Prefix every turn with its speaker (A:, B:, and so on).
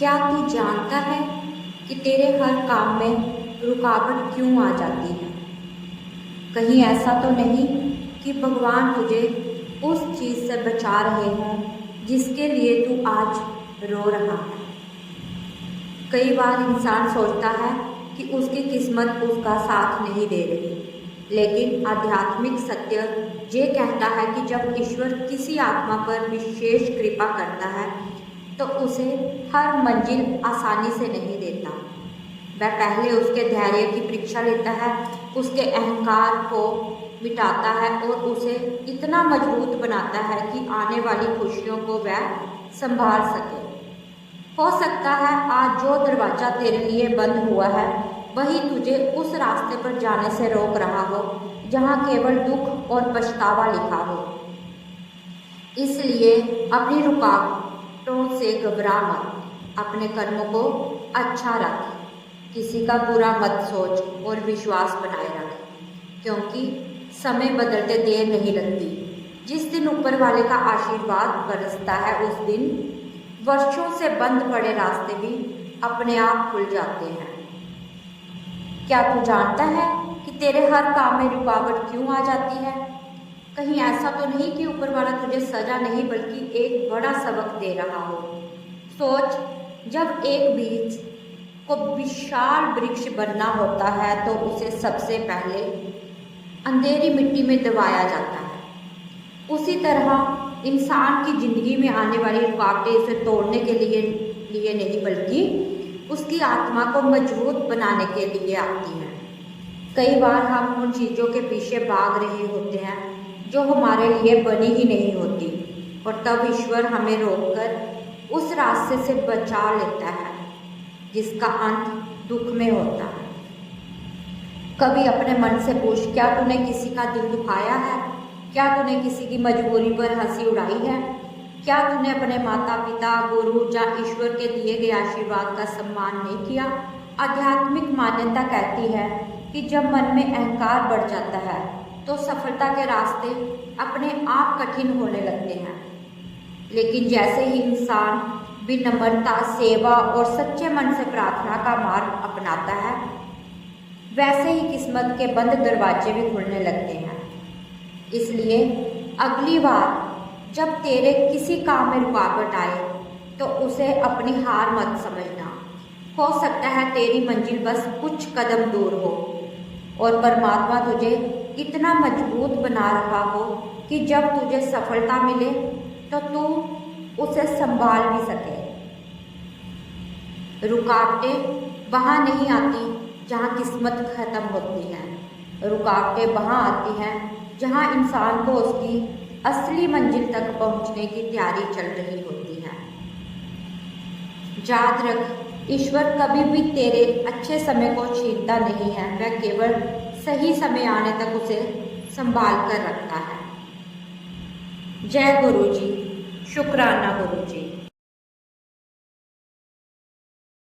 A: क्या तू जानता है कि तेरे हर काम में रुकावट क्यों आ जाती है? कहीं ऐसा तो नहीं कि भगवान तुझे उस चीज़ से बचा रहे हों जिसके लिए तू आज रो रहा है। कई बार इंसान सोचता है कि उसकी किस्मत उसका साथ नहीं दे रही, लेकिन आध्यात्मिक सत्य ये कहता है कि जब ईश्वर किसी आत्मा पर विशेष कृपा करता है तो उसे हर मंजिल आसानी से नहीं देता। वह पहले उसके धैर्य की परीक्षा लेता है, उसके अहंकार को मिटाता है और उसे इतना मजबूत बनाता है कि आने वाली खुशियों को वह संभाल सके। हो सकता है आज जो दरवाज़ा तेरे लिए बंद हुआ है वही तुझे उस रास्ते पर जाने से रोक रहा हो जहाँ केवल दुख और पछतावा लिखा हो। इसलिए अपनी रुकावटों से घबरा मत, अपने कर्मों को अच्छा रख, किसी का बुरा मत सोच और विश्वास बनाए रख, क्योंकि समय बदलते देर नहीं लगती। जिस दिन ऊपर वाले का आशीर्वाद बरसता है उस दिन वर्षों से बंद पड़े रास्ते भी अपने आप खुल जाते हैं। क्या तू जानता है कि तेरे हर काम में रुकावट क्यों आ जाती है? कहीं ऐसा तो नहीं कि ऊपर वाला तुझे सजा नहीं बल्कि एक बड़ा सबक दे रहा हो। सोच, जब एक बीज को विशाल वृक्ष बनना होता है तो उसे सबसे पहले अंधेरी मिट्टी में दबाया जाता है। उसी तरह इंसान की जिंदगी में आने वाली रुकावटें उसे तोड़ने के लिए नहीं बल्कि उसकी आत्मा को मजबूत बनाने के लिए आती हैं। कई बार हम उन चीज़ों के पीछे भाग रहे होते हैं जो हमारे लिए बनी ही नहीं होती, और तब ईश्वर हमें रोककर उस रास्ते से बचा लेता है जिसका अंत दुख में होता है। कभी अपने मन से पूछ, क्या तूने किसी का दिल दुखाया है? क्या तूने किसी की मजबूरी पर हंसी उड़ाई है? क्या तूने अपने माता पिता, गुरु या ईश्वर के दिए गए आशीर्वाद का सम्मान नहीं किया? आध्यात्मिक मान्यता कहती है कि जब मन में अहंकार बढ़ जाता है तो सफलता के रास्ते अपने आप कठिन होने लगते हैं। लेकिन जैसे ही इंसान विनम्रता, सेवा और सच्चे मन से प्रार्थना का मार्ग अपनाता है, वैसे ही किस्मत के बंद दरवाजे भी खुलने लगते हैं। इसलिए अगली बार जब तेरे किसी काम में रुकावट आए तो उसे अपनी हार मत समझना। हो सकता है तेरी मंजिल बस कुछ कदम दूर हो और परमात्मा तुझे इतना मजबूत बना रहा हो कि जब तुझे सफलता मिले तो तू उसे संभाल भी सके। रुकावटें वहाँ नहीं आती जहाँ किस्मत खत्म होती है। रुकावटें वहाँ आती हैं जहाँ इंसान को उसकी असली मंजिल तक पहुँचने की तैयारी चल रही होती है। याद रख, ईश्वर कभी भी तेरे अच्छे समय को छीनता नहीं है, वह केवल सही समय आने तक उसे संभाल कर रखता है। जय गुरु जी। शुक्राना गुरु जी।